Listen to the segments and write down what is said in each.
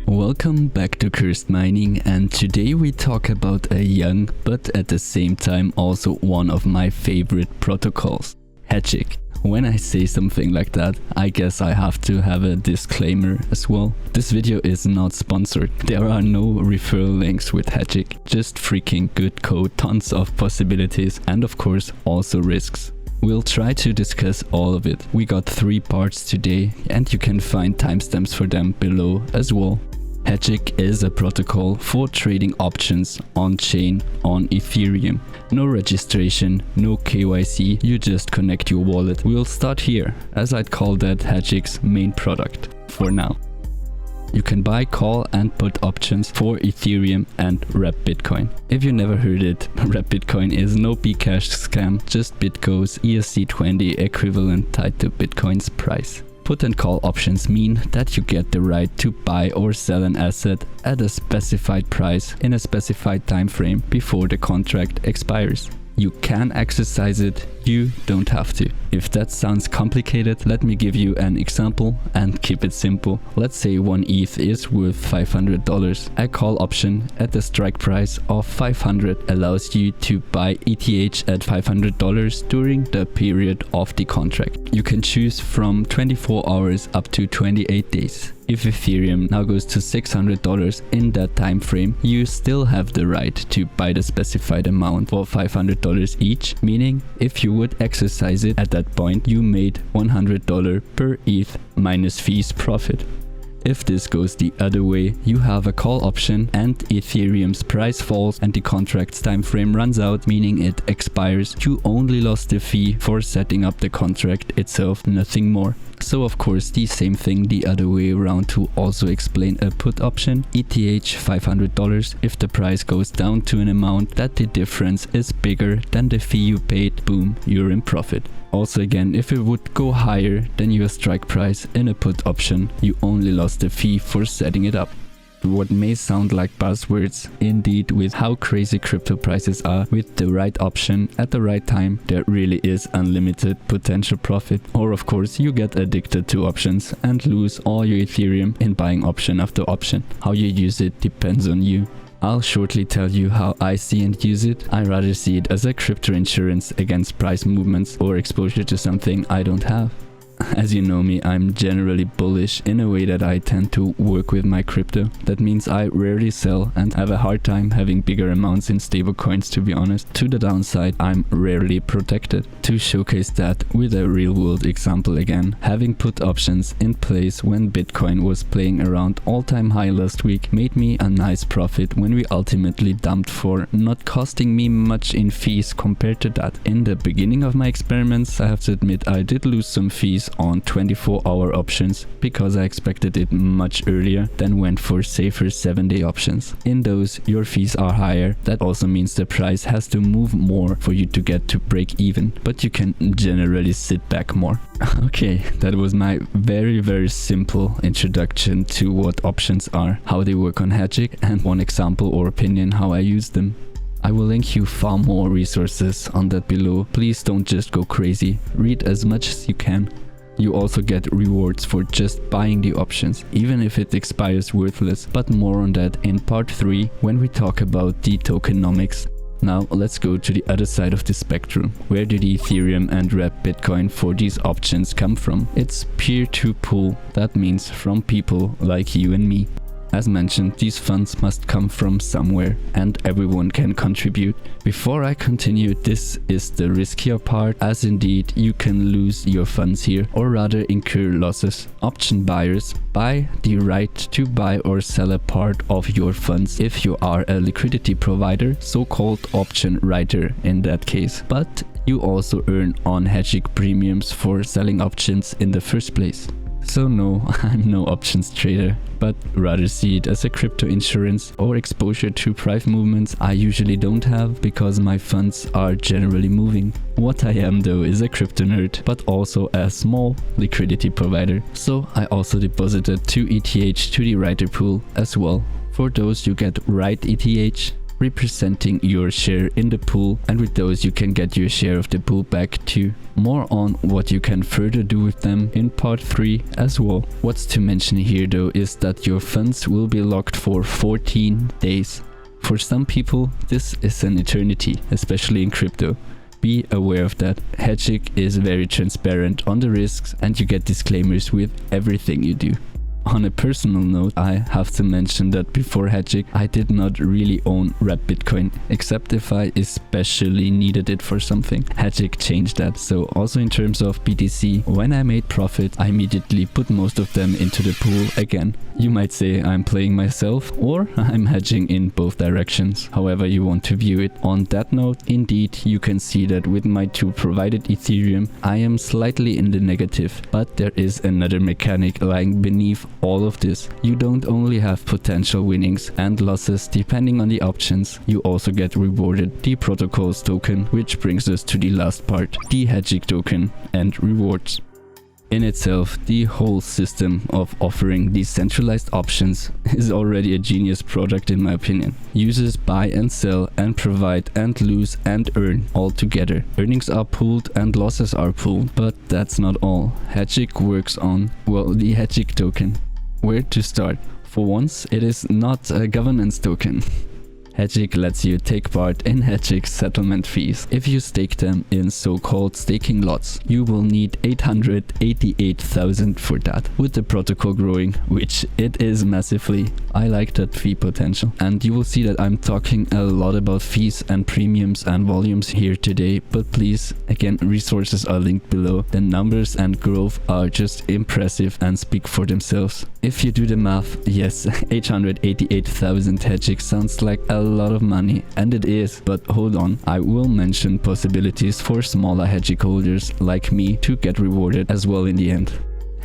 Welcome back to Cursed Mining, and today we talk about a young but at the same time also one of my favorite protocols, Hegic. When I say something like that, I guess I have to have a disclaimer as well. This video is not sponsored. There are no referral links with Hegic, just freaking good code, tons of possibilities, and of course also risks. We'll try to discuss all of it. We got 3 parts today, and you can find timestamps for them below as well. Hegic is a protocol for trading options on-chain on Ethereum. No registration, no KYC, you just connect your wallet. We'll start here, as I'd call that Hegic's main product for now. You can buy, call and put options for Ethereum and Wrap Bitcoin. If you never heard it, Wrap Bitcoin is no Bcash scam, just BitGo's ERC20 equivalent tied to Bitcoin's price. Put and call options mean that you get the right to buy or sell an asset at a specified price in a specified time frame before the contract expires. You can exercise it, you don't have to. If that sounds complicated, let me give you an example and keep it simple. Let's say 1 ETH is worth $500. A call option at the strike price of 500 allows you to buy ETH at $500 during the period of the contract. You can choose from 24 hours up to 28 days. If Ethereum now goes to $600 in that time frame, you still have the right to buy the specified amount for $500 each, meaning if you would exercise it at that point, you made $100 per ETH minus fees profit. If this goes the other way, you have a call option and Ethereum's price falls and the contract's time frame runs out, meaning it expires. You only lost the fee for setting up the contract itself, nothing more. So of course the same thing the other way around to also explain a put option. ETH $500, if the price goes down to an amount that the difference is bigger than the fee you paid, boom, you're in profit. Also again, if it would go higher than your strike price in a put option, you only lost the fee for setting it up. What may sound like buzzwords, indeed with how crazy crypto prices are, with the right option at the right time, there really is unlimited potential profit. Or of course you get addicted to options and lose all your Ethereum in buying option after option. How you use it depends on you. I'll shortly tell you how I see and use it. I rather see it as a crypto insurance against price movements or exposure to something I don't have. As you know me, I'm generally bullish in a way that I tend to work with my crypto. That means I rarely sell and have a hard time having bigger amounts in stable coins, to be honest. To the downside, I'm rarely protected. To showcase that with a real world example again, having put options in place when Bitcoin was playing around all-time high last week made me a nice profit when we ultimately dumped for not costing me much in fees compared to that. In the beginning of my experiments, I have to admit I did lose some fees on 24-hour options because I expected it much earlier, then went for safer 7-day options. In those, your fees are higher. That also means the price has to move more for you to get to break even, but you can generally sit back more. Okay, that was my very simple introduction to what options are, how they work on Hegic, and one example or opinion how I use them. I will link you far more resources on that below. Please don't just go crazy, read as much as you can. You also get rewards for just buying the options, even if it expires worthless, but more on that in part 3 when we talk about the tokenomics. Now let's go to the other side of the spectrum. Where did Ethereum and Wrap Bitcoin for these options come from? It's peer-to-pool, that means from people like you and me. As mentioned, these funds must come from somewhere and everyone can contribute. Before I continue, this is the riskier part, as indeed you can lose your funds here or rather incur losses. Option buyers buy the right to buy or sell a part of your funds if you are a liquidity provider, so-called option writer in that case. But you also earn on Hegic premiums for selling options in the first place. So no, I'm no options trader, but rather see it as a crypto insurance or exposure to price movements I usually don't have because my funds are generally moving. What I am though is a crypto nerd, but also a small liquidity provider. So I also deposited 2 ETH to the writer pool as well. For those you get write ETH, representing your share in the pool, and with those you can get your share of the pool back too. More on what you can further do with them in part 3 as well. What's to mention here though is that your funds will be locked for 14 days. For some people this is an eternity, especially in crypto. Be aware of that. Hegic is very transparent on the risks and you get disclaimers with everything you do. On a personal note, I have to mention that before Hegic, I did not really own wrapped Bitcoin, except if I especially needed it for something. Hegic changed that, so also in terms of BTC, when I made profit, I immediately put most of them into the pool again. You might say I'm playing myself, or I'm hedging in both directions, however you want to view it. On that note, indeed, you can see that with my 2 provided Ethereum, I am slightly in the negative, but there is another mechanic lying beneath all of this. You don't only have potential winnings and losses depending on the options, you also get rewarded the protocol's token, which brings us to the last part, the Hegic token and rewards. In itself, the whole system of offering decentralized options is already a genius product in my opinion. Users buy and sell and provide and lose and earn all together. Earnings are pooled and losses are pooled, but that's not all. Hegic works on, well, the Hegic token. Where to start? For once, it is not a governance token. Hegic lets you take part in Hegic's settlement fees. If you stake them in so-called staking lots, you will need 888,000 for that. With the protocol growing, which it is massively, I like that fee potential. And you will see that I'm talking a lot about fees and premiums and volumes here today, but please, again, resources are linked below. The numbers and growth are just impressive and speak for themselves. If you do the math, yes, 888,000 Hegic sounds like a lot of money, and it is, but hold on, I will mention possibilities for smaller Hegic holders like me to get rewarded as well in the end.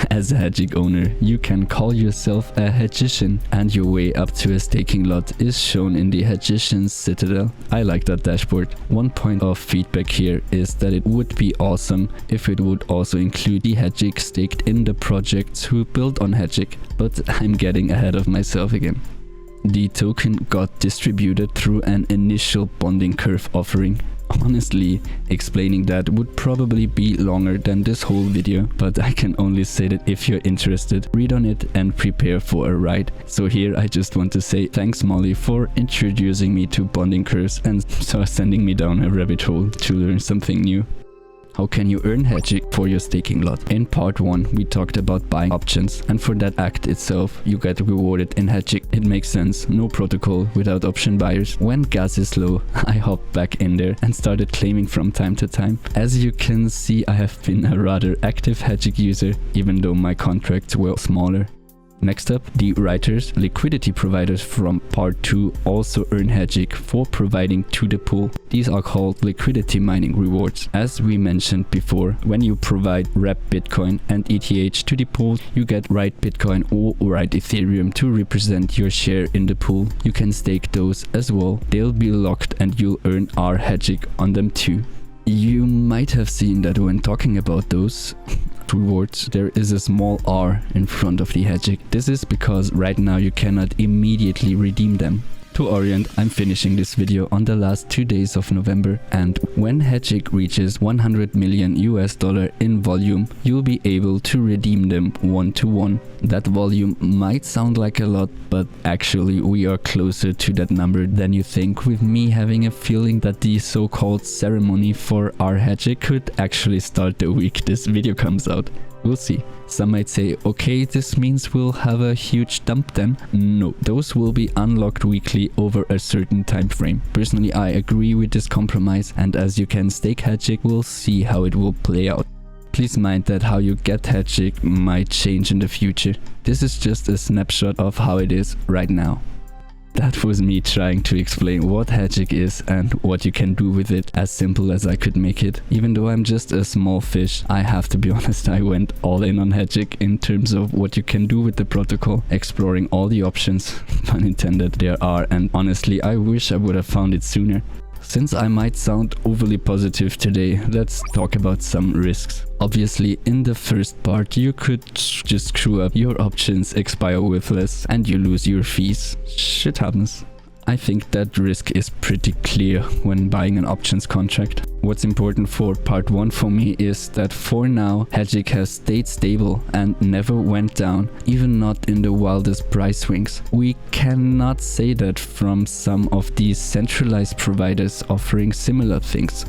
As a Hegic owner, you can call yourself a Hegician, and your way up to a staking lot is shown in the Hegician's Citadel. I like that dashboard. One point of feedback here is that it would be awesome if it would also include the Hegic staked in the projects who built on Hegic, but I'm getting ahead of myself again. The token got distributed through an initial bonding curve offering. Honestly, explaining that would probably be longer than this whole video, but I can only say that if you're interested, read on it and prepare for a ride. So here I just want to say thanks Molly for introducing me to bonding curves and so sending me down a rabbit hole to learn something new. How can you earn Hegic for your staking lot? In part 1 we talked about buying options, and for that act itself you get rewarded in Hegic. It makes sense, no protocol without option buyers. When gas is low, I hopped back in there and started claiming from time to time. As you can see, I have been a rather active Hegic user, even though my contracts were smaller. Next up, the writers, liquidity providers from part 2 also earn Hegic for providing to the pool. These are called liquidity mining rewards. As we mentioned before, when you provide wrapped Bitcoin and ETH to the pool, you get write Bitcoin or write Ethereum to represent your share in the pool. You can stake those as well. They'll be locked and you'll earn R Hegic on them too. You might have seen that when talking about those rewards, there is a small R in front of the Hegic. This is because right now you cannot immediately redeem them. To orient, I'm finishing this video on the last 2 days of November, and when Hegic reaches $100 million in volume, you'll be able to redeem them 1-to-1. That volume might sound like a lot, but actually we are closer to that number than you think, with me having a feeling that the so-called ceremony for our Hegic could actually start the week this video comes out. We'll see. Some might say, okay, this means we'll have a huge dump then. No, those will be unlocked weekly over a certain time frame. Personally, I agree with this compromise, and as you can stake Hegic, we'll see how it will play out. Please mind that how you get Hegic might change in the future. This is just a snapshot of how it is right now. That was me trying to explain what Hegic is and what you can do with it, as simple as I could make it. Even though I'm just a small fish, I have to be honest, I went all in on Hegic in terms of what you can do with the protocol, exploring all the options, pun intended, there are, and honestly I wish I would have found it sooner. Since I might sound overly positive today, let's talk about some risks. Obviously, in the first part, you could just screw up, your options expire worthless, and you lose your fees. Shit happens. I think that risk is pretty clear when buying an options contract. What's important for part 1 for me is that for now Hegic has stayed stable and never went down, even not in the wildest price swings. We cannot say that from some of these centralized providers offering similar things.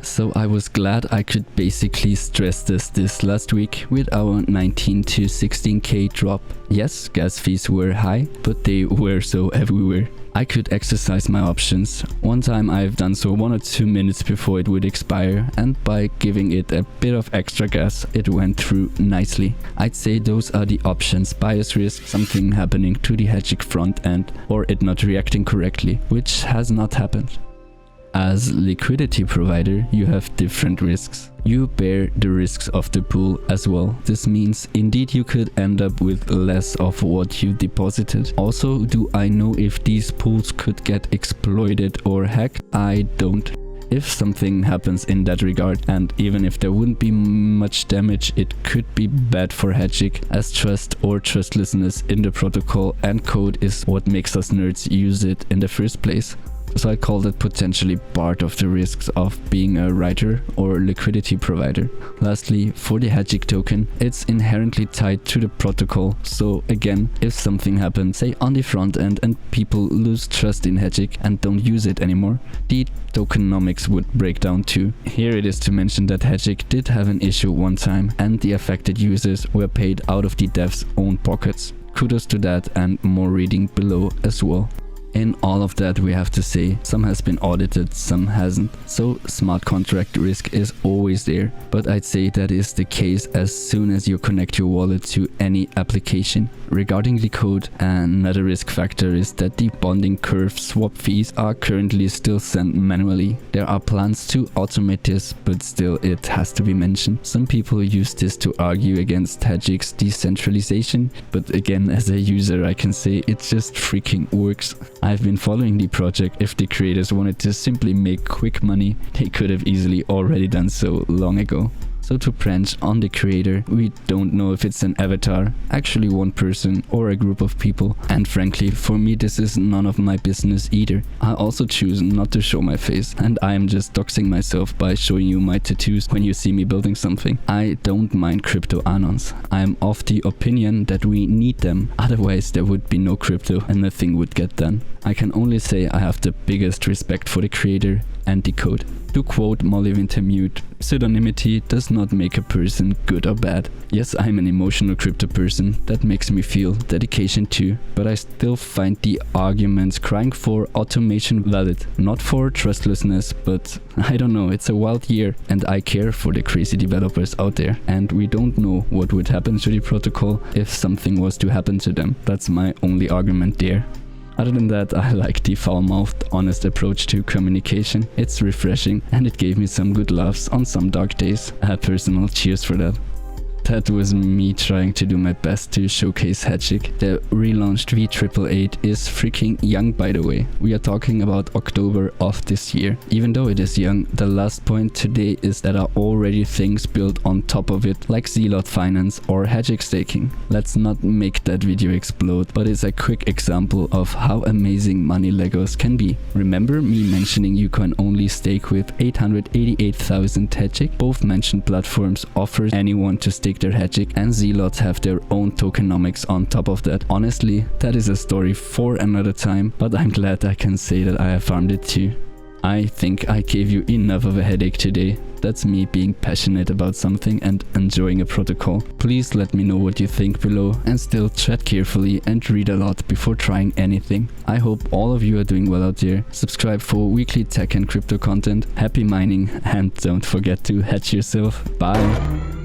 So I was glad I could basically stress this last week with our 19 to 16k drop. Yes, gas fees were high, but they were so everywhere. I could exercise my options. One time I've done so 1 or 2 minutes before it would expire, and by giving it a bit of extra gas, it went through nicely. I'd say those are the options: bias risk, something happening to the Hegic front end, or it not reacting correctly, which has not happened. As liquidity provider, you have different risks. You bear the risks of the pool as well. This means indeed you could end up with less of what you deposited. Also, do I know if these pools could get exploited or hacked? I don't. If something happens in that regard, and even if there wouldn't be much damage, it could be bad for Hegic, as trust or trustlessness in the protocol and code is what makes us nerds use it in the first place. So I call that potentially part of the risks of being a writer or liquidity provider. Lastly, for the Hegic token, it's inherently tied to the protocol. So again, if something happens, say on the front end, and people lose trust in Hegic and don't use it anymore, the tokenomics would break down too. Here it is to mention that Hegic did have an issue one time, and the affected users were paid out of the devs' own pockets. Kudos to that, and more reading below as well. In all of that, we have to say, some has been audited, some hasn't. So smart contract risk is always there, but I'd say that is the case as soon as you connect your wallet to any application. Regarding the code, another risk factor is that the bonding curve swap fees are currently still sent manually. There are plans to automate this, but still it has to be mentioned. Some people use this to argue against Hegic's decentralization, but again, as a user I can say it just freaking works. I've been following the project. If the creators wanted to simply make quick money, they could have easily already done so long ago. So to branch on the creator, we don't know if it's an avatar, actually one person, or a group of people. And frankly, for me this is none of my business either. I also choose not to show my face, and I am just doxing myself by showing you my tattoos when you see me building something. I don't mind crypto anons. I am of the opinion that we need them, otherwise there would be no crypto and nothing would get done. I can only say I have the biggest respect for the creator and the code. To quote molly&andre, pseudonymity does not make a person good or bad. Yes, I'm an emotional crypto person, that makes me feel dedication too, but I still find the arguments crying for automation valid. Not for trustlessness, but I don't know, it's a wild year and I care for the crazy developers out there, and we don't know what would happen to the protocol if something was to happen to them. That's my only argument there. Other than that, I like the foul-mouthed, honest approach to communication. It's refreshing and it gave me some good laughs on some dark days. A personal cheers for that. That was me trying to do my best to showcase Hegic. The relaunched V888 is freaking young, by the way. We are talking about October of this year. Even though it is young, the last point today is that there are already things built on top of it, like zlot.finance or Hegic staking. Let's not make that video explode, but it's a quick example of how amazing money Legos can be. Remember me mentioning you can only stake with 888,000 Hegic? Both mentioned platforms offer anyone to stake their Hegic, and zlots have their own tokenomics on top of that. Honestly, that is a story for another time, but I'm glad I can say that I have farmed it too. I think I gave you enough of a headache today. That's me being passionate about something and enjoying a protocol. Please let me know what you think below, and still tread carefully and read a lot before trying anything. I hope all of you are doing well out there. Subscribe for weekly tech and crypto content. Happy mining, and don't forget to hedge yourself. Bye!